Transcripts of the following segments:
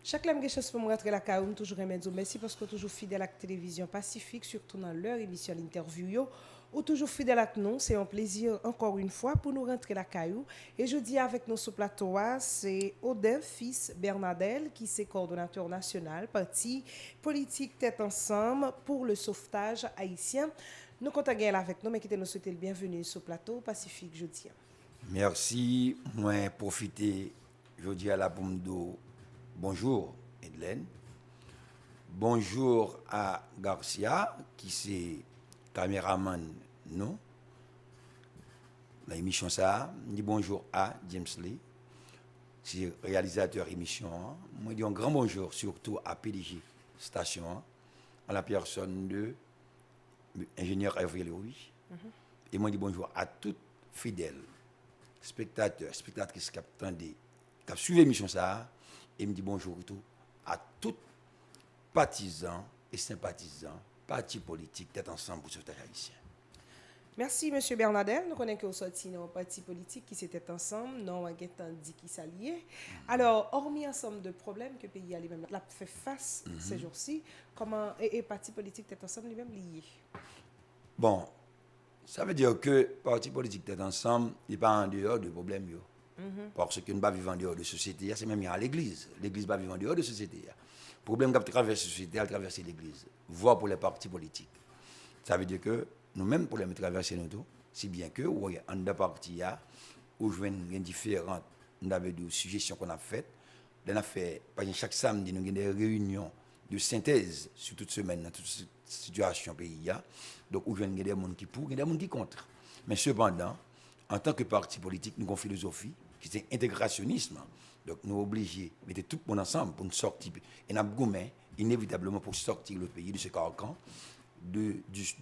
Chaque lame chance pour me rentrer la caroune, toujours un merci parce que toujours fidèle à la télévision Pacifique, surtout dans leur émission l'interview yo, ou toujours fidèle à nous. C'est un plaisir encore une fois pour nous rentrer la caillou. Et je dis avec nous sur plateau, c'est Odin fils Bernadel qui est coordonnateur national, parti politique tête ensemble pour le sauvetage haïtien. Nous comptons avec nous, mais qui nous souhaiter le bienvenue sur plateau Pacifique jeudi. Merci. Moi, profiter, je dis à la Pomdo, bonjour, Edlène. Bonjour à Garcia, qui c'est caméraman, non? L'émission ça. Je dis bonjour à James Lee, c'est réalisateur émission. Moi, je dis un grand bonjour surtout à PDG Station, à la personne de l'ingénieur Hervé Louis. Et moi, je dis bonjour à toutes fidèles spectateurs, spectatrices qui ont suivi l'émission ça, et me dit bonjour tout à tous partisans et sympathisants, partis politiques, tête ensemble pour ce sauvetage haïtien. Merci, M. Bernadette. Nous connaissons que vous sorti dans un parti politique qui s'était ensemble, non, un dit qui s'alliait. Alors, hormis ensemble de problèmes que le pays a lui-même fait face ces jours-ci, comment et parti politique tête ensemble lui-même lié? Bon, ça veut dire que parti politique tête ensemble n'est pas en dehors de problèmes. Parce que nous ne pas vivre en dehors de la société, c'est même à l'église. L'église ne va vivre en dehors de la société. Le problème qui traverse la société, elle traverse l'église, voire pour les partis politiques. Ça veut dire que nous-mêmes, pour les traverser nous tous, si bien que, oui, en deux parties, où je viens différentes suggestions qu'on a faites. On a fait, par exemple, chaque samedi, nous avons des réunions de synthèse sur toute semaine, dans toute situation pays. Donc, où je viens des gens qui pour, des gens qui contre. Mais cependant, en tant que parti politique, nous avons une philosophie qui est intégrationnisme. Donc, nous sommes obligés de mettre tout le monde ensemble pour nous sortir. Et nous avons inévitablement pour sortir le pays de ce carcan, de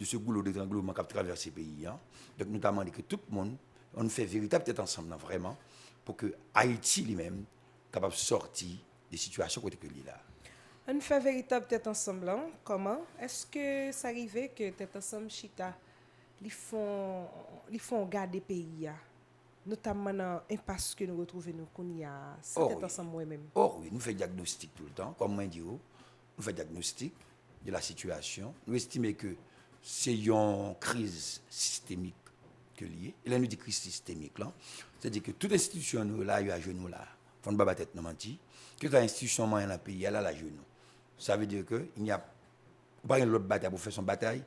ce goulot d'étranglement qui a traversé le pays. Donc, notamment que tout le monde, on fait véritable tête ensemble, vraiment, pour que Haïti lui-même soit capable de sortir des situations que là. On fait véritable tête ensemble. Comment est-ce que ça arrivait que tête ensemble chita ils font garder pays, notamment dans l'impasse que nous retrouvons nous qu'on y a tête ensemble moi-même? Oh oui, nous faisons diagnostic tout le temps, comme moi dis, nous faisons diagnostic de la situation. Nous estimons que c'est une crise systémique que liée. Et là nous dit crise systémique là, c'est-à-dire que toute institution nous là, il y a genou là, faut ne pas tête non menti, que toute institution moyen dans le pays, elle a la genou. Ça veut dire que il n'y a pas une autre bataille pour faire son bataille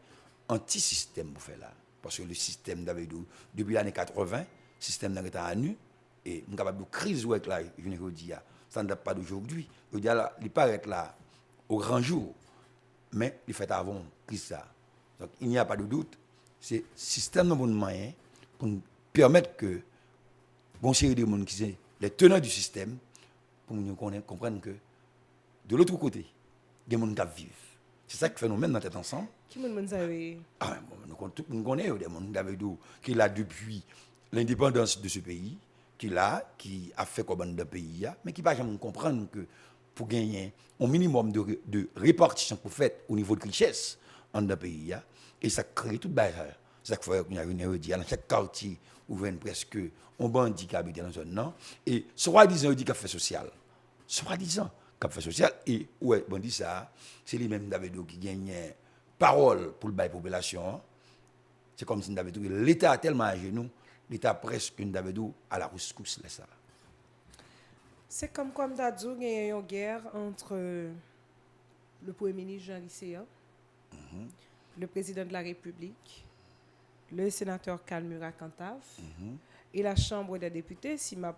anti-système pour faire là. Parce que le système depuis l'année 80, le système est à nu, et nous sommes capables de crise avec là, je ne dis pas, ça ne date pas d'aujourd'hui. Il ne pas être là au grand jour, mais il fait avant crise ça. Donc il n'y a pas de doute, c'est le système de moyen pour nous permettre que bon série de monde qui sont les tenants du système, pour nous comprendre que de l'autre côté, il y a des gens qui vivent. C'est ça que fait nous même dans tête ensemble. Qui me savez? Ah, nous connaissons des gens qui est là depuis l'indépendance de ce pays, qui a fait comme dans pays, mais qui ne va jamais comprendre que pour gagner un minimum de répartition pour faire au niveau de richesse dans le pays, et ça crée toute barrière. C'est ça qu'il faut qu'on ait dit dans chaque quartier où vient presque un bandit qui habite dans une zone, et soi-disant, il dit qu'il fait social. Soi-disant, qu'il fait social, et ouais, bandit ça, c'est lui-même qui gagne parole pour la population. C'est comme si l'État a tellement à genoux, l'État presque à la rescousse. C'est comme d'Adzou, il y a une guerre entre le Premier ministre Jean Lycéen, le président de la République, le sénateur Kalmura Cantave, et la Chambre des députés, si m'a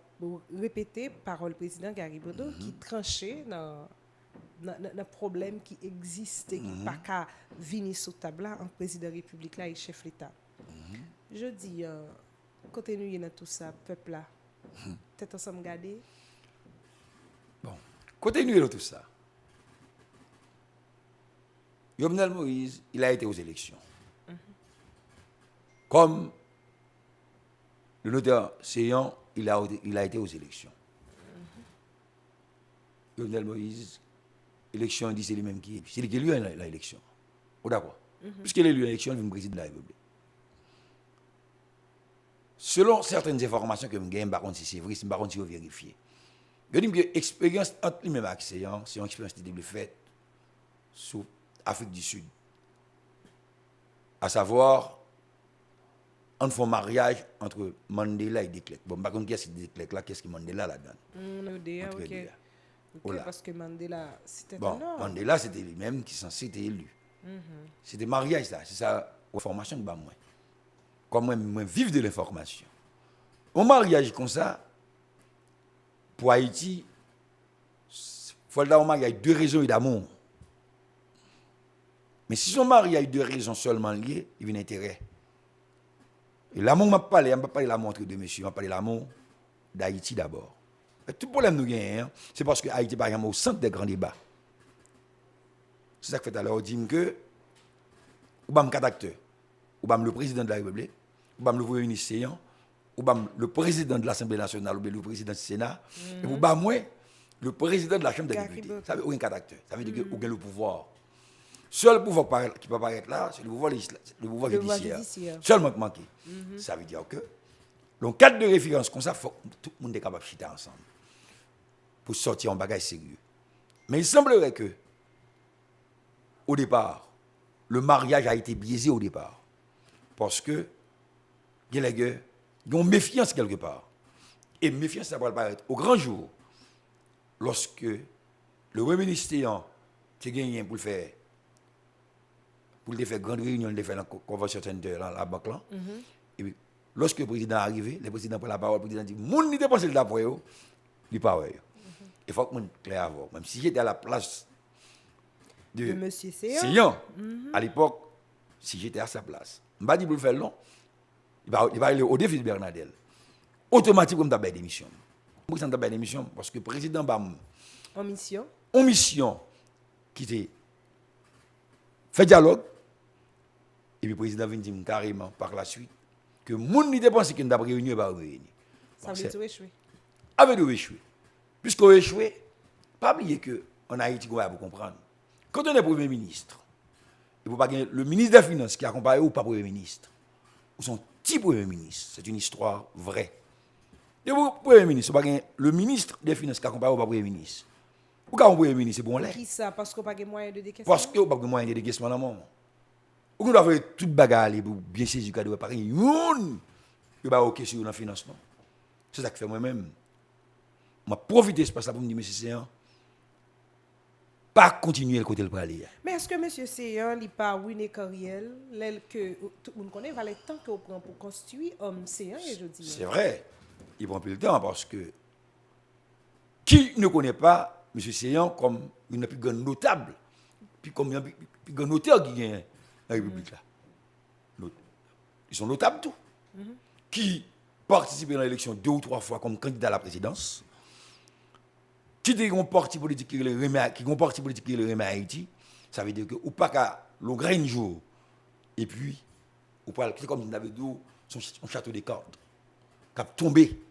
répété par le président Garibodo, qui tranchait dans le problème qui existe et qui n'a pas qu'à venir sur table en président de la République là et chef de l'État. Je dis, côté nous, dans tout ça, peuple là, peut-être ensemble garder. Bon, côté nous, dans tout ça, Jovenel Moïse, il a été aux élections. Comme le notaire Séan, il a été aux élections. Jovenel Moïse, l'élection, il dit c'est lui-même qui est. C'est lui qui a eu l'élection. D'accord. Puisqu'il a eu l'élection, il est le président de la République. Selon certaines informations que je gagne, par contre, si c'est vrai, si je vérifier. Je dis que l'expérience entre lui-même et c'est une expérience qui a été faite sur l'Afrique du Sud. À savoir, on fait un mariage entre Mandela et De Klerk. Bon, par contre, qu'est-ce que De Klerk là, qu'est-ce que Mandela là-dedans? Entre les deux, là. Voilà. Parce que Mandela, c'était Bon, un homme. Mandela, c'était lui-même qui s'en s'était élu. C'était mariage là, c'est ça, l'information que moi. Comme moi, vivre de l'information. Un mariage comme ça, pour Haïti, il faut le mariage avec 2 raisons d'amour. Mais si son mari a eu 2 raisons seulement liées, il y a un intérêt. Et l'amour, m'a parlé de l'amour entre 2 messieurs, m'a parlé de l'amour d'Haïti d'abord. Et tout problème nous gagnons, c'est parce que Haïti, par exemple, au centre des grands débats. C'est ça que fait alors, on dit que, ou bien le acteur, ou bien le président de la République, ou bien le premier ministre séant, ou bien le président de l'Assemblée nationale, ou bien le président du Sénat, et ou bien moi, le président de la Chambre des députés. Ça veut dire aucun acteur. Ça veut dire qu'il y a le pouvoir. Seul pouvoir qui peut apparaître là, c'est le pouvoir judiciaire. Seulement manqué. Ça veut dire que, dans le cadre de référence comme ça, faut que tout le monde est capable de chiter ensemble pour sortir en bagage sérieux. Mais il semblerait que, au départ, le mariage a été biaisé au départ. Parce que, il y a une méfiance quelque part. Et méfiance, ça va apparaître au grand jour, lorsque le premier ministre a gagné pour le faire. Pour le faire grande réunion, le faire la convention centre la banque là. Et puis, lorsque le président est arrivé, le président prend la parole, le président dit "Moun ni dépenser d'après yo, il pas ouais." Il faut que moun clair avant. Même si j'étais à la place de monsieur Séan, à l'époque, si j'étais à sa place, m'a dit pour le faire long, il va aller au défi de Bernadette. Automatiquement d'abord démission. Moi ça d'abord démission parce que le président bam en mission qui était fait dialogue. Et puis le président vient dire carrément par la suite que moun ni dépense qu'il n'a pas réuni va réunir. Ça veut dire échouer. Avec de échouer. Puisqu'on échoué, pas oublier que en Haïti on va vous comprendre. Quand on est premier ministre, il faut pas gagner le ministre des Finances qui accompagne ou pas premier ministre. Ou son petit premier ministre, c'est une histoire vraie. Et le premier ministre, pas gagner le ministre des Finances qui accompagne ou pas premier ministre. Ou quand on premier ministre, c'est bon là. Qui ça parce qu'on pas de moyen de décaissement. Parce que on pas de moyen de décaissement dans le monde. On doit faire toute bagarre pour bien saisir cadeau pareil. Youn, il va OK sur le financement. C'est ça que fait moi-même. Je profite de ce là pour me dire monsieur Séan pas continuer le côté le parler. Mais est-ce que monsieur Séan il pas ruiné carrière que tout le monde connaît va le temps que on prend pour constituer homme Séan et je dis. C'est vrai. Il prend plus le temps parce que qui ne connaît pas monsieur Séan comme une plus grande notable puis comme un plus grand notaire qui gagne la République là. Ils sont notables tout. Qui participent à l'élection 2 ou 3 fois comme candidat à la présidence. Qui dit qu'on parti politique qui remet à Haïti, ça veut dire que ou pas qu'à le grain jour et puis ou pas c'est comme si on avait dit son château de cartes qui a tombé.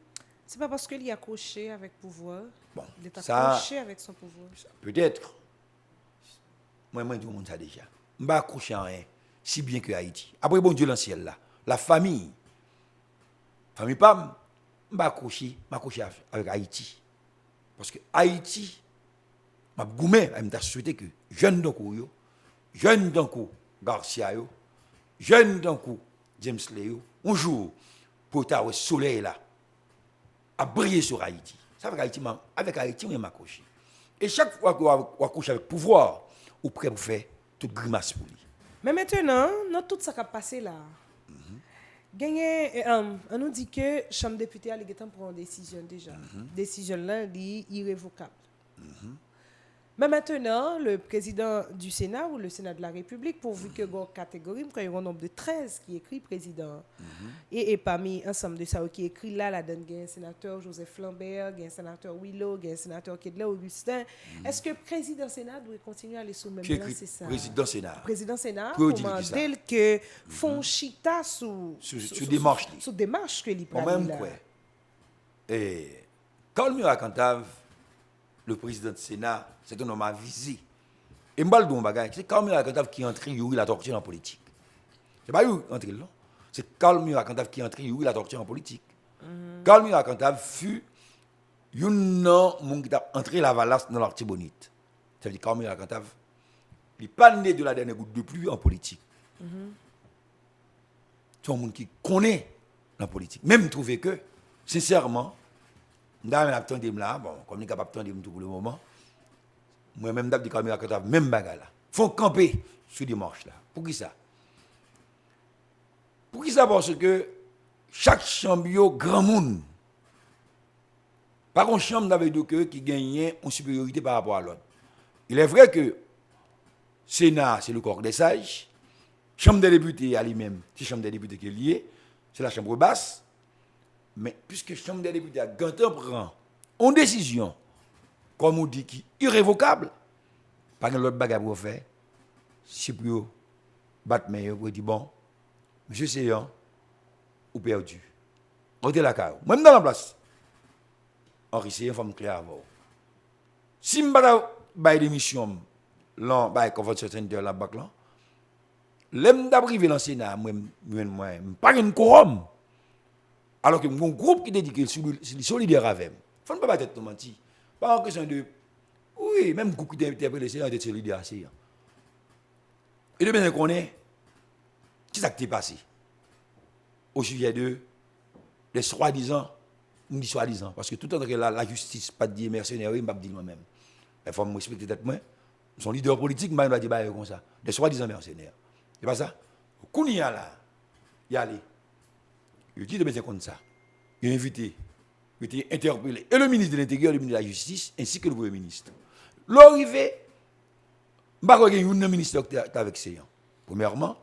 C'est pas parce qu'il est accroché avec pouvoir. Bon, il est accroché avec son pouvoir. Peut-être. Moi je dis au monde ça déjà. Je pas accroché à rien si bien que Haïti. Après bon Dieu dans le ciel là, la famille Pam, je pas accroché avec Haïti. Parce que Haïti, je souhaité que jeunes d'encore, jeunes d'encore Garcia, jeunes d'encore James Leo, un jour, pour avoir le soleil là, à briller sur Haïti. Ça fait qu'Haïti, avec Haïti, on est accroché. Et chaque fois qu'on accroche avec pouvoir, on est prêt pour faire toute grimace pour lui. Mais maintenant, dans tout ça qui a passé là, on nous dit que la Chambre des députés a pris une décision déjà. Décision là est irrévocable. Mais maintenant, le président du Sénat ou le Sénat de la République, pourvu que dans catégorie, il y a un nombre de 13 qui écrit président. Et parmi ensemble de ça qui écrit là, il y a un sénateur Joseph Lambert, il y a un sénateur Willow, il y a un sénateur Kedler Augustin. Est-ce que le président Sénat doit continuer à aller sous le même plan, c'est ça? Président Sénat, pour demander que font chita sous démarche que l'il prend là. Et quand le Cantave, le président du Sénat, c'est un homme avisé. Et je vais c'est Karl Cantave qui entre la torture en politique. Ce n'est pas lui qui entre là. C'est Karl Cantave qui entre la torture en politique. Karl Cantave fut yon nan moun qui t'a entré la valasse dans l'Artibonite. Ça veut dire Carl Murakantav, il pas né de la dernière goutte de pluie en politique. C'est un monde qui connaît la politique. Même trouver que, sincèrement, m'dame attendez là, bon, comme il capable attendre tout pour le moment. Moi-même d'abdi Carl Murakantav même bagarre là. Faut camper sur démarche là. Pour qui ça? Pour qui ça? Parce que chaque chambre yo grand monde. Pas une chambre d'avec deux qui gagne une supériorité par rapport à l'autre. Il est vrai que Sénat, c'est le corps des sages. Chambre des députés à lui-même, c'est la chambre des députés qui est liée. C'est la chambre basse. Mais puisque la chambre des députés a Gantin prend une décision, comme on dit, qui est irrévocable, pas de l'autre bagarre pour faire. Si pour battre meilleur, pour dire bon, monsieur Séan, ou perdu. On est là, même dans la place. Henri Séan, femme claire avant. Si je ne démission, là, bah, convention centre la bac là, l'aime d'arriver dans le Sénat, moi, pas un quorum. Alors que mon groupe qui dédié solidaire avec moi. Il ne faut pas être mentir. Pas en question de. Oui, même groupe qui interpellé le Sénat était solidaire. Et de bien qu'on est, qu'est-ce qui s'est passé au sujet de les soi-disant, on dit soi-disant, parce que tout le temps que la justice, pas de dire mercenaires, je ne vais pas dire moi-même. Il faut me respecter tête moi. Son leader politique, je vais dire comme ça. Des soi-disant mercenaires. C'est pas ça? Quand il y a là, il y a allé. Il dit de bien comme ça. Il a invité, il a interpellé et le ministre de l'Intérieur, le ministre de la Justice, ainsi que le Premier ministre. L'arrivée, je ne sais pas un ministre qui est avec Séan. Premièrement,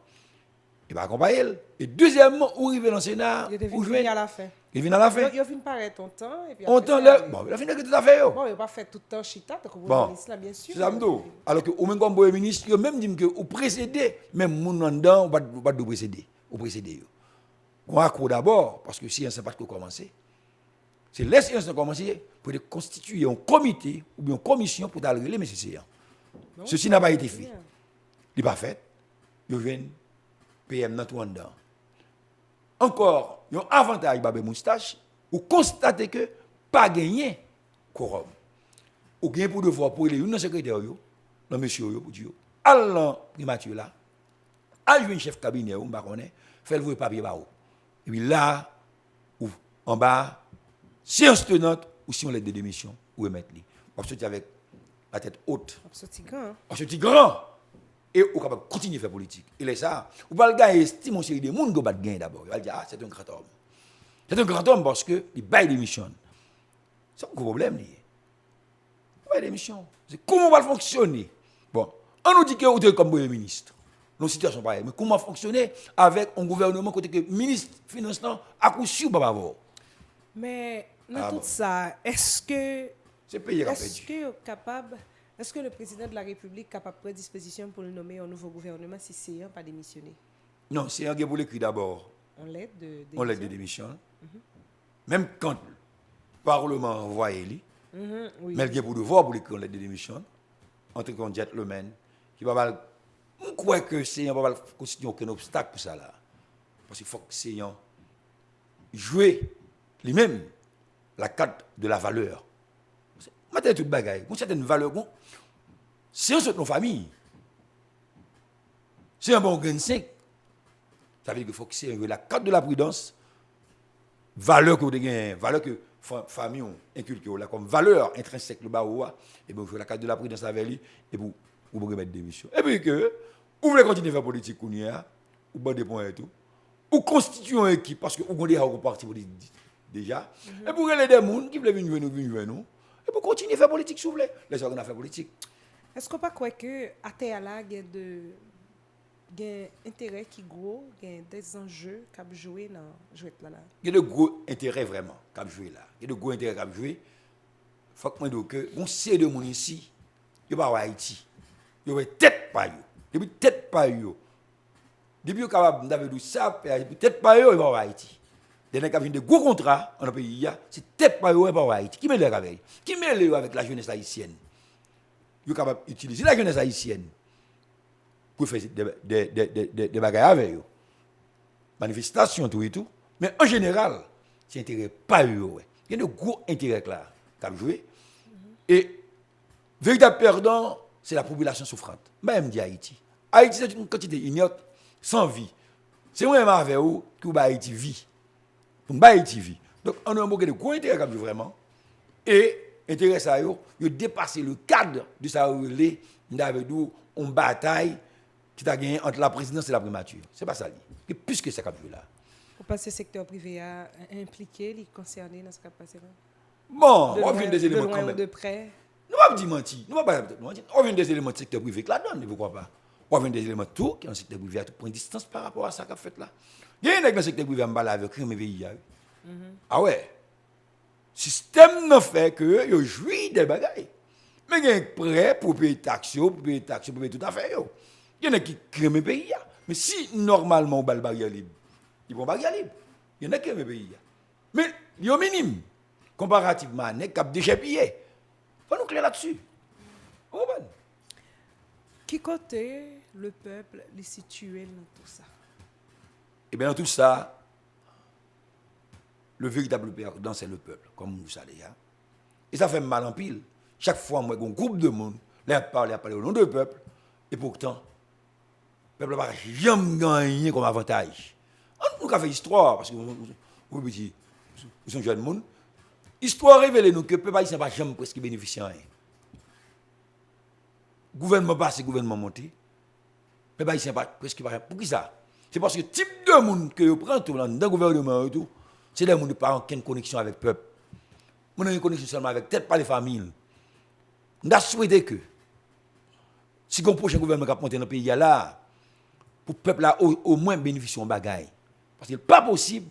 il va accompagner. Et deuxièmement, où arrive dans le Sénat, où vient à la fin. Il vient à la fin. Il vient paraître ton temps. Et puis bon, il a fini tout à fait. Bon, il n'a pas fait tout le temps chita, donc bon, ministre là, bien sûr. C'est ça, alors que au même comme Premier ministre, il même dit que vous précédez, même mon dedans, vous pas de précéder. Vous précédez. On a d'abord, parce que si on ne sait pas comment commencer, c'est les sciences ont commencé pour constituer un comité ou bien une commission pour aller les messieurs. Ceci n'a pas été fait. Il n'est pas fait. Il vient PM dans tout le monde. Encore, il y a un avantage Babé Moustache, vous constatez que pas gagné quorum. Ou gagné pour devoir pour les une secrétaire, dans monsieur, pour dire, allant primature là, à un chef cabinet, ou baronnet, fait le papier bas-haut. Et puis là, ou en bas, séance tenante, ou si on l'aide de démission, ou remettre lui. On sortit avec la tête haute. On sortit grand. Et on est capable de continuer à faire politique. Et là, ça, on va le gars estime une série de monde qui va gagner d'abord. Il va dire, ah, c'est un grand homme. C'est un grand homme parce qu'il baille démission. C'est un gros problème. Il baille démission. C'est comment on va fonctionner. Bon, on nous dit que vous êtes comme Premier ministre. Nos situations pareilles. Mais comment fonctionner avec un gouvernement côté que le ministre finance à coup sûr, pas mais dans tout ça, est-ce que capable. Est-ce que le président de la République est capable de prendre disposition pour le nommer un nouveau gouvernement si Séan pas démissionné? Non, Séan qui pour l'écrit d'abord. On l'aide de démission. On l'aide de démission. Même quand le Parlement envoie lui, oui. mais il y a pour devoir pour l'écrire on l'aide de démission. En tant qu'un gentleman, qui va pas. On croit que Séan va pas constituer aucun obstacle pour ça là. Parce qu'il faut que Séan joue lui-même la carte de la valeur. Maintenant, toute bagaille, une certaine valeur, c'est un de nos familles. C'est un bon grain de 5. Ça veut dire qu'il faut que c'est la carte de la prudence, valeur que vous avez, valeur que famille ont inculqué, comme valeur intrinsèque, le bas et bien vous faites la carte de la prudence avec lui, et vous remettez des missions. Et puis que, vous voulez continuer à faire politique, vous avez des points et tout, vous constituez une équipe, parce que vous avez un parti politique déjà, et vous avez des gens qui veulent venir nous. Et pour continuer à faire politique, s'il vous plaît. Les gens qui ont fait politique. Est-ce qu'on ne croit pas que à terre là, il y a un intérêt qui est gros, il y a des enjeux qui ont joué dans le jeu là? Il y a de gros intérêts vraiment qui ont joué là. Il y a de gros intérêts qui ont joué. Il faut que moi dise que on sait de monde ici, il n'y a pas Haïti. Il y a tête pas yo. Depuis tête pas yo. Depuis capable d'avoir du ça, tête pas yo, il va Haïti. Il y a des gros contrats dans le pays, c'est tête pas eux par Haïti. Qui met les avec? Qui met les avec la jeunesse haïtienne? Ils sont capables d'utiliser la jeunesse haïtienne pour faire des bagages avec eux. Manifestations, tout et tout. Mais en général, c'est intérêt pas eux. Il y a de gros intérêts là. qui a joué. Et véritable perdant, c'est la population souffrante. Même dit Haïti. Haïti, c'est une quantité ignote, sans vie. C'est moi-même avec vous qui Haïti vit. Pour Haïti vit. Donc, on a un de gros intérêt comme vraiment. Et intérêt ça, il dépasse le cadre de sa relais avec nous, une bataille qui a gagné entre la présidence et la primature. C'est pas ça. Et plus que ça qui a joué là. Vous pensez que le secteur privé a impliqué, concerné dans ce qui a passé là? Bon, on vient des éléments de loin quand même. Ou de près. Nous ne pouvons pas dire mentir. Nous ne pouvons pas mentir. On vient des éléments du secteur privé là-dedans, ne vous croyez pas. On vient des éléments tout qui est dans le secteur privé à tout point de distance par rapport à ça qu'a fait là. Il y a un dans le secteur privé à me avec crime pays. Ah ouais. Système n'a fait que yo jouit des bagailles. Mais il y a prêt pour payer taxes, pour payer tout à fait. Il y en a qui crème le pays. Mais si normalement on bat le barrière libre, ils vont barrière libre. Il y en a qui crème le pays. Mais il y a un minimum. Comparativement à qui a déjà payé. Il faut nous clair là-dessus. Vous comprenez? Qui côté le peuple est situé dans tout ça? Eh bien, dans tout ça, le véritable perdant, c'est le peuple, comme vous savez. Et ça fait mal en pile. Chaque fois, moi, un groupe de monde, là, parler au nom du peuple, et pourtant, le peuple n'a jamais gagné comme avantage. On a fait histoire, parce que vous sont jeunes monde. Histoire révèle nous que le peuple haïtien n'a jamais presque bénéficié de rien. Gouvernement passé, gouvernement monté. Le peuple haïtien n'a presque pas rien. Pour qui ça? C'est parce que le type de monde que vous prenez dans le gouvernement et tout, c'est des gens qui n'ont pas aucune connexion avec le peuple. On a une connexion seulement avec peut-être pas les familles. On a souhaité que, si le prochain gouvernement qui a monté dans le pays là, pour le peuple là, au moins bénéficier de bagaille. Parce qu'il n'est pas possible,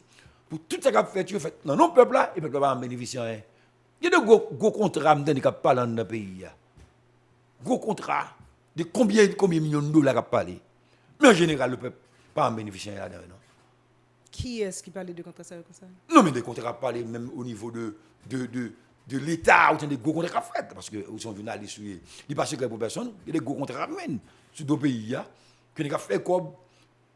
pour tout ce qui a fait dans nos peuples là, et le peuple va en bénéficier. Il y a de gros contrats qui parlent dans le pays. Gros contrats de combien de millions de dollars qui parlent. Mais en général, le peuple pas en bénéficier là-dedans. Qui est-ce qui parlait de contrats comme ça? Non, mais des contrats parlent même au niveau de l'État, ou des gros contrats faits. Parce que ils sont journalistes, ils passent que pour personne, il y a des gros contrats même sur deux pays, qui ont fait comme.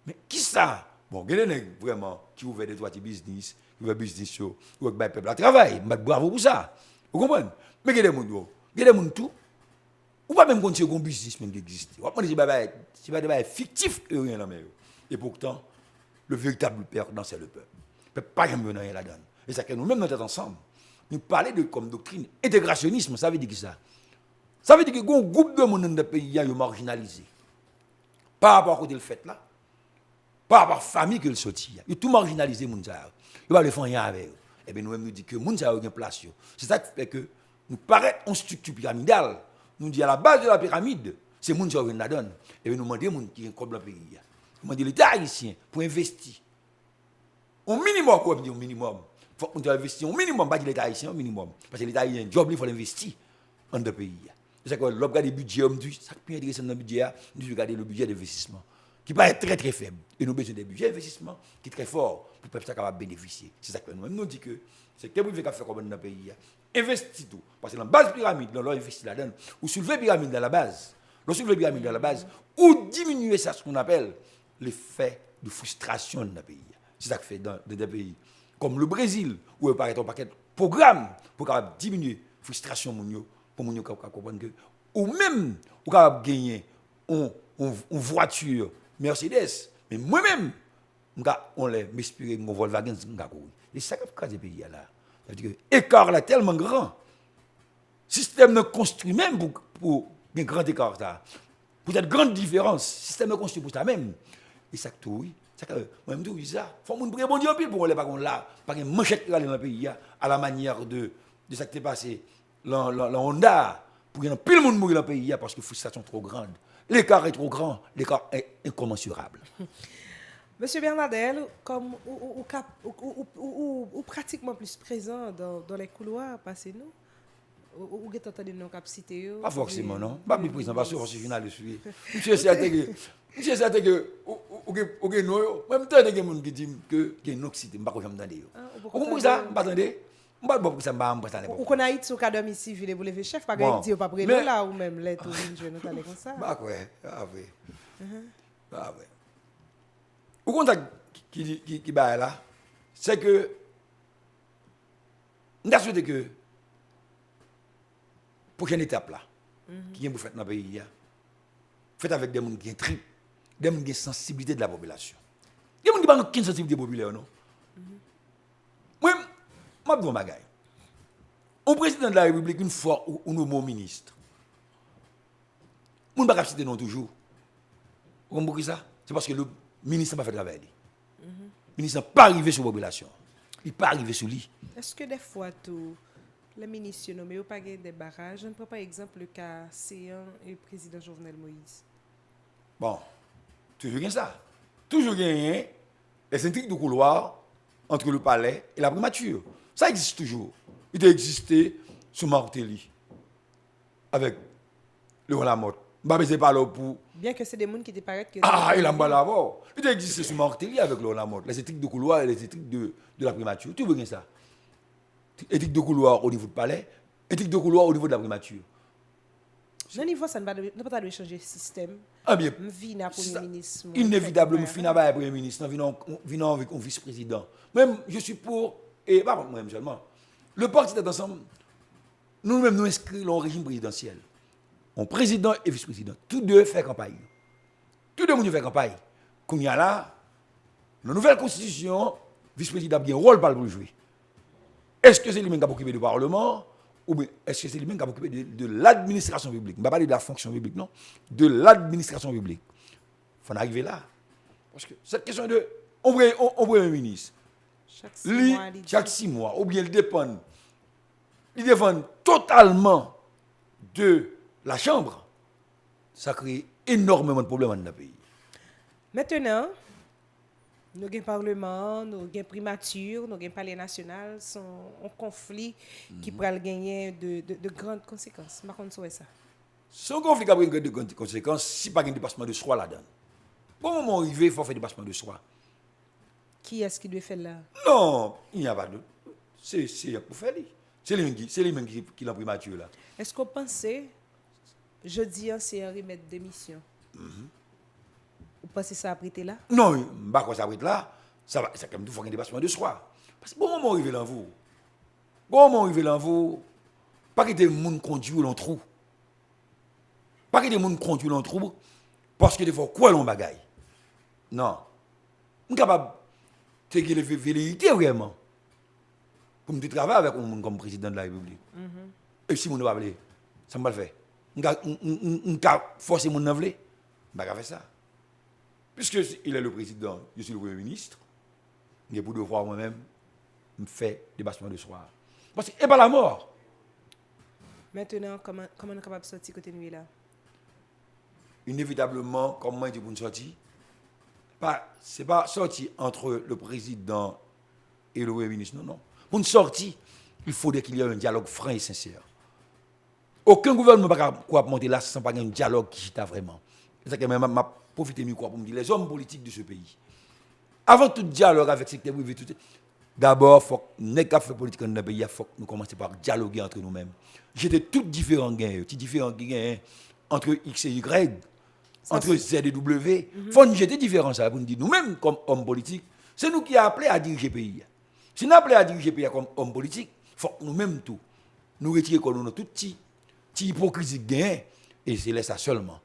Mais qui ça? Bon, il y a des gens vraiment qui ouvrent des droits de business, qui ouvrent business, ou qui le peuple à travailler. Bravo pour ça. Vous comprenez? Mais il y a des gens tout. Ou pas même quand il y a un business qui existe. C'est pas des fictif et rien là. Et pourtant, le véritable perdant, c'est le peuple. Le peuple pas jamais rien là-dedans. Et ça que nous-mêmes, nous sommes ensemble. Nous parlons de comme doctrine intégrationnisme, ça veut dire que ça. Ça veut dire que un groupe de monde dans le pays est marginalisé. Par rapport à côté le fait là, par rapport à la famille que le sorti, il est tout marginalisé, moun sa. Il va le faire rien avec eux. Et bien nous-mêmes nous disons que moun sa a une place. C'est ça qui fait que nous paraît en structure pyramidale. Nous disons à la base de la pyramide, c'est moun sa qui la donne. Et bien nous demandons moun qui est comme le pays. Nous demandons l'État haïtien pour investir. Au minimum, quoi, au minimum. Il faut qu'on investisse au minimum, pas l'État haïtien, au minimum. Parce que l'État haïtien, un job, il faut l'investir dans le pays. C'est que l'on regarde le budget, ça qui est intéressant dans le budget, nous regardons le budget d'investissement, qui paraît très très faible. Et nous avons besoin d'un budget d'investissement qui est très fort pour que le peuple capable de bénéficier. C'est ça que nous disons que c'est que vous pouvez faire comme dans le pays. Investir tout. Parce que dans la base pyramide, l'on investit là-dedans, ou soulever la pyramide dans la base, l'on soulève la pyramide dans la base, ou diminuer ça, ce qu'on appelle l'effet de frustration dans le pays. C'est ça que fait dans des pays comme le Brésil, où il paraît un paquet de programmes pour diminuer la frustration pour nous comprendre que, ou même, pour gagner une voiture Mercedes, mais moi-même, on l'a m'inspiré mon Volkswagen, et ça que fait des pays là. C'est-à-dire que l'écart là tellement grand. Le système ne construit même pour un grand écart là. Pour cette grande différence, le système ne construit pour ça même. Et ça que tout, oui. Moi-même, je dis ça. Il faut que nous bon Dieu pour aller par là, par une manchette dans le pays, à la manière de ce qui s'est passé dans Honda, pour que tout le monde mourir dans le pays, parce que la frustration est trop grande. L'écart est trop grand, l'écart est incommensurable. Monsieur Bernardel, comme ou pratiquement plus présent dans les couloirs, passez-nous. Ou vous avez nos capacités? Pas forcément, non. Pas plus présent, parce que je suis journaliste. Monsieur, c'est que, même temps, il y a des gens qui disent que y a une oxyde, je ne sais pas comment je me vous comprenez ça? Je ne sais pas ça, vous connaissez sur le cadre ici, vous levez chef, pas de dire pas près là, ou même les tout je nous allons comme ça. Bah ouais, ah oui. Bah ouais. Vous comprenez qui là, c'est que, nous avons souhaité que prochaine étape là, qui est pour faire dans le pays, faites avec des gens qui ont trip, des gens qui ont sensibilité de la population. Des gens qui n'ont aucune sensibilité populaire, non? Moi, je vais vous dire un président de la République, une fois, ou un ministre, on ne peut pas citer non toujours. Vous comprenez ça? C'est parce que le ministre n'a pas fait travail. Le ministre n'a pas arrivé sur la population. Il n'est pas arrivé sur lui. Est-ce que des fois, tout, les ministres nommés, ou pas des barrages, je ne prends pas exemple le cas Séan et le président Jovenel Moïse. Bon, toujours bien ça. Toujours gagné les intrigues de couloir entre le palais et la primature. Ça existe toujours. Il a existé sous Martelly avec le Lamotte. Je pas là pour. Bien que c'est des gens qui te paraissent que. Ah, il a mal là-bas. Il a existé sous Martelly avec le Lamotte. Les intrigues de couloir et les intrigues de la primature. Tu veux bien ça? Éthique de couloir au niveau du palais, éthique de couloir au niveau de la primature. Non, niveau ça ne va pas changer le système. Ah bien. Vina Premier ministre. Inévitablement, Fina va être Premier ministre, venant avec un vice-président. Même, je suis pour, et pas moi-même seulement, le parti est ensemble, nous-mêmes nous inscrivons au régime présidentiel. Un président et vice-président, tous deux font campagne. Tous deux font campagne. Quand il y a là, la nouvelle constitution, vice-président a un rôle pour jouer. Est-ce que c'est lui-même qui a occupé du Parlement ou bien est-ce que c'est lui-même qui a occupé de l'administration publique? Je ne vais pas parler de la fonction publique, non. De l'administration publique. Il faut en arriver là. Parce que cette question de... On Premier ministre, chaque 6 mois, ou bien il dépend totalement de la Chambre. Ça crée énormément de problèmes dans le pays. Maintenant, nous avons un parlement, nous avons une primature, nous avons un palais national, sont en conflit qui pourrait gagner de grandes conséquences. Je ne sais pas ça. Son conflit qui a de grandes conséquences, si pas un dépassement de soi là-dedans. Bon moment arrivé, il faut faire dépassement de soi. Qui est-ce qui doit faire là? Non, il n'y a pas de... C'est pour faire. C'est lui-même qui l'a primature là. Est-ce qu'on pensait, jeudi, c'est un remettre démission? Vous pensez que ça a prêté là? Non, je ne sais pas quoi ça prête là. Ça quand même tout faire un dépassement de soi. Parce que bon moment arrivé dans vous. Bon moment arrivé dans vous. Pas que des gens conduisent dans le trou. Pas que des gens conduisent dans le trou. Parce que des fois, quoi l'on bagaille? Non. Je suis capable de faire la vérité vraiment. Pour me travailler avec un monde comme président de la République. Et si je ne veux pas, ça ne va pas le faire. Je vais forcer mon envelé. Je ne vais pas faire ça. Puisqu'il est le président, je suis le Premier ministre, je pour devoir moi-même me faire dépassement de soi. Parce que c'est pas la mort. Maintenant, comment on est capable de sortir côté nuit là? Inévitablement, comme moi je dis pour une sortie, ce n'est pas sortie entre le président et le Premier ministre, non. Pour une sortie, il faudrait qu'il y ait un dialogue franc et sincère. Aucun gouvernement ne peut monter là sans pas un dialogue qui chita vraiment. C'est ça que je m'a profité de pour me dire les hommes politiques de ce pays. Avant tout dialogue avec le secteur privé, d'abord, il faut que nous fassions politique dans le pays, il faut que nous commencions par dialoguer entre nous-mêmes. J'étais tous différents gains, entre X et Y, entre Z et W. Il faut que nous étions différents, ça, pour nous dire nous-mêmes, comme hommes politiques, c'est nous qui avons appelé à diriger le pays. Si nous appelons à diriger le pays comme hommes politiques, il faut que nous-mêmes tout, nous retirions nos tout petits hypocrisie gain, et c'est là ça seulement.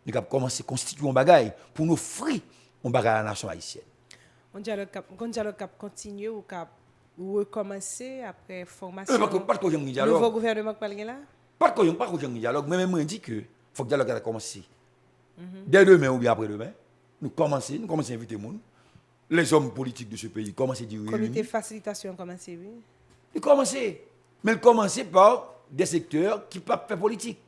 Nous avons commencé à constituer un bagage pour nous offrir un bagage à la nation haïtienne. On dialogue cap continuer ou cap ou recommencer après formation. Pas de dialogue. Nouveau gouvernement qui parle là? Pas de dialogue, mais même dit que faut que le dialogue commence. Dès demain ou bien après-demain, nous commençons à inviter les gens. Les hommes politiques de ce pays commencent à dire oui. Comité de facilitation commence, oui. Ils commencent. Mais ils commencent par des secteurs qui ne peuvent pas faire politique.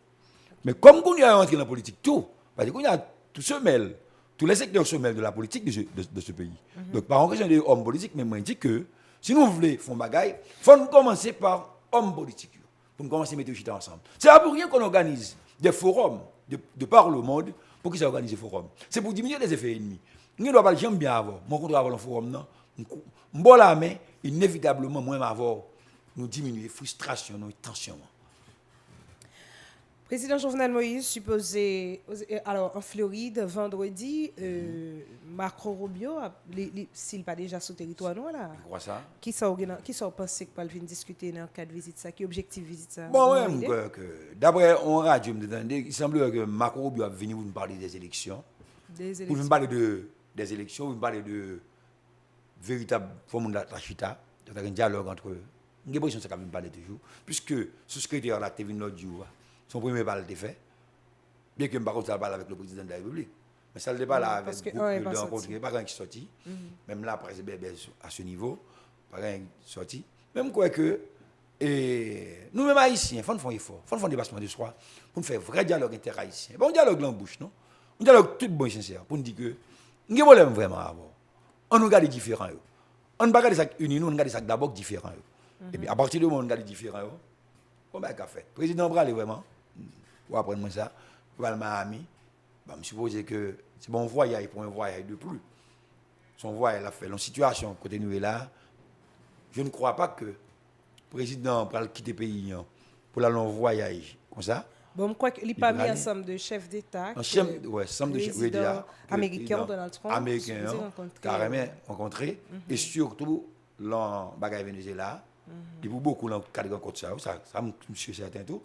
Mais comme on est entré dans la politique, tout, parce qu'on a tout se mêle, tous les secteurs se mêlent de la politique de ce pays. Donc, par exemple, des hommes politiques, mais moi, je dis que si nous voulons faire un bagaille, il faut commencer par hommes politiques, pour nous commencer à mettre les chita ensemble. C'est pas pour rien qu'on organise des forums de par le monde pour qu'ils s'organisent des forums. C'est pour diminuer les effets ennemis. Nous ne doit pas jamais bien avoir. Moi, quand on avoir un forum, non. Bon la main, inévitablement, moi, avoir nous diminuer frustration, nos tensions. Président Jovenel Moïse supposé alors en Floride vendredi Marco Rubio s'il pas déjà sur territoire nous là. Je crois ça. Qui ça pensé que pas venir discuter dans le cadre de visite ça qui objectif visite ça. Bon ouais que d'après on radio il semble que Marco Rubio a venu nous parler des élections. Pour nous parler des élections, vous parler de véritable forme de la chita, de un dialogue entre eux. J'ai l'impression que ça va parler toujours puisque ce secrétaire là venu l'autre jour. Son premier parle était fait. Bien que je ne parle pas avec le président de la République. Mais ça ne l'est pas là avec le groupe de rencontrer. Pas rien qui sorti. Même là, après, à ce niveau, pas rien qui sorti. Même quoi que, nous-mêmes haïtiens, il faut faire un effort. Il faut faire un dépassement de soi pour faire un vrai dialogue inter-haïtien. Bon, un dialogue en bouche, non? Un dialogue tout bon et sincère pour nous dire que nous avons problème vraiment à avoir. On nous regarde différents. On ne regarde pas ça unis, nous, on regarde ça d'abord différents. Et puis, à partir du moment où on regarde différents, comment est-ce qu'on fait? Le président Bral est vraiment. Ou après moi ça, je vais à Miami, je suppose que c'est bon voyage pour un voyage de plus. Son voyage a fait, la situation côté nous est là. Je ne crois pas que le président va quitter le pays pour aller en voyage comme ça. Bon, je crois qu'il n'y a pas mis ensemble de chefs d'État. Ensemble de chefs d'État. Américains, Donald Trump. Américains, carrément rencontrés. Et surtout, dans le bagage Venezuela. Et pour beaucoup, dans le cadre de rencontre, ça, je suis certain tout.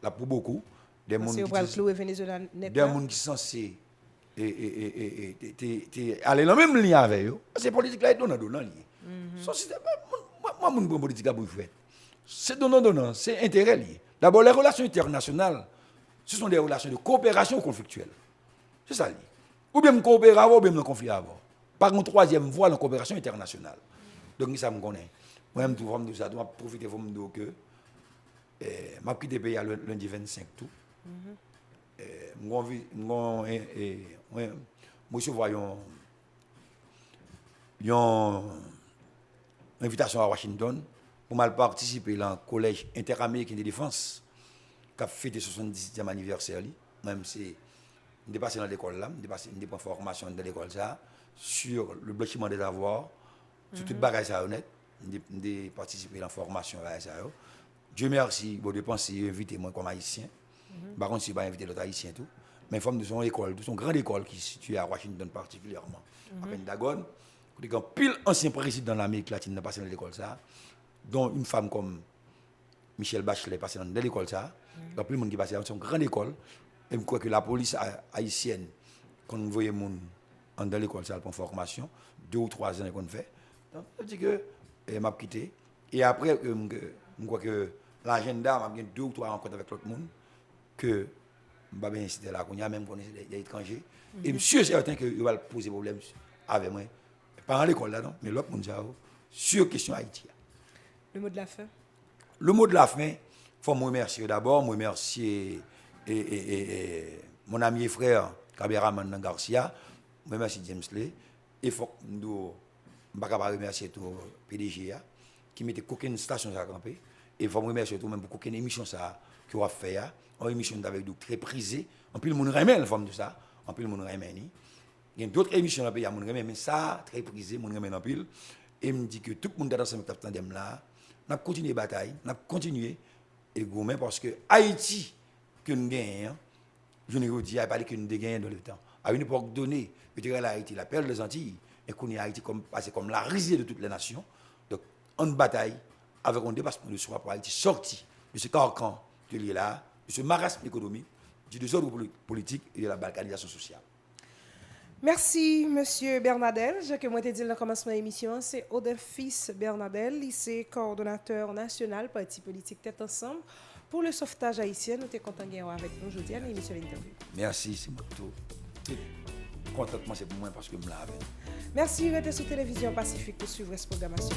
Là, pour beaucoup. Des gens qui sont censés aller dans le même lien avec eux. C'est politique là, donnant. Moi, je ne politique là pour faire. C'est donnant, c'est intérêt lié. D'abord, les relations internationales, ce sont des relations de coopération conflictuelle. C'est ça lié. Ou bien coopérer avant, ou bien le conflit avant. Par une troisième voie, la coopération internationale. Donc, ça me connaît. Moi-même, je vais ça, je vais profiter de me dire que je vais quitter le pays lundi 25 tout. Moi, je vois une invitation à Washington pour mal participer à un collège interaméricain de défense qui a fêté le 70e anniversaire. Même si je suis passé dans l'école là, je suis une formation dans l'école sur le blanchiment des avoirs, sur toute bagaille ça honnête, j'ai participé à la formation là. Dieu merci, je pense inviter moi comme haïtien. Par contre, je ne suis pas invité l'autre haïtien tout. Mais forme de son école, de son grande école qui est située à Washington particulièrement. À Pentagon, il y a un pile ancien président de l'Amérique latine qui passé dans l'école ça, dont une femme comme Michelle Bachelet passé dans l'école ça. Il y a plus de monde qui passe dans son grande école. Et je crois que la police haïtienne, quand on voyait monde dans l'école ça pour formation, 2 ou 3 ans qu'on fait. Donc, je dis que m'a quitté. Et après, je crois que l'agenda m'a bien 2 ou 3 rencontres avec l'autre monde. Que je vais bien inciter là, qu'on y a même des étrangers. Et monsieur est certain qu'il va poser problème avec moi. Pas à l'école là, non, mais l'autre monde, sur question Haïti. Le mot de la fin? Le mot de la fin, il faut me remercier d'abord, me remercier mon ami et frère, Kaberaman Garcia, me remercier James Lay, et il faut que nous remercier tout le PDG qui mettait aucune station à camper. Et il faut me remercier tout même pour aucune émission ça qui a fait. Une émission avec nous très prisée. En plus, le monde remet la forme de ça. En plus, le monde remet. Il y a d'autres émissions dans le pays, monde remet, mais ça, très prisé, le monde remet en pile. Et il me dit que tout le monde dans ce tandem là, on a continué la bataille, on a continué. Et gourmet parce que Haïti, que nous gagnons, je ne dis pas que nous gagnons dans le temps. À une époque donnée, Haïti, la perle des Antilles, et qu'on est Haïti comme la risée de toutes les nations. Donc, en bataille, avec un dépassement de soi pour Haïti, sorti de ce carcan de l'île là, de ce marasme économique, du désordre politique et de la balkanisation sociale. Merci, M. Bernadel. Je que moi te dit dans le commencement de l'émission, c'est Odin Fils Bernadel, lycée coordonnateur national parti politique Tête Ensemble pour le sauvetage haïtien. Nous sommes contents de avec nous aujourd'hui à l'émission d'interview. Merci, c'est tout. Contentement, c'est pour moi parce que je me l'avais. Merci, restez sur Télévision Pacifique pour suivre cette programmation.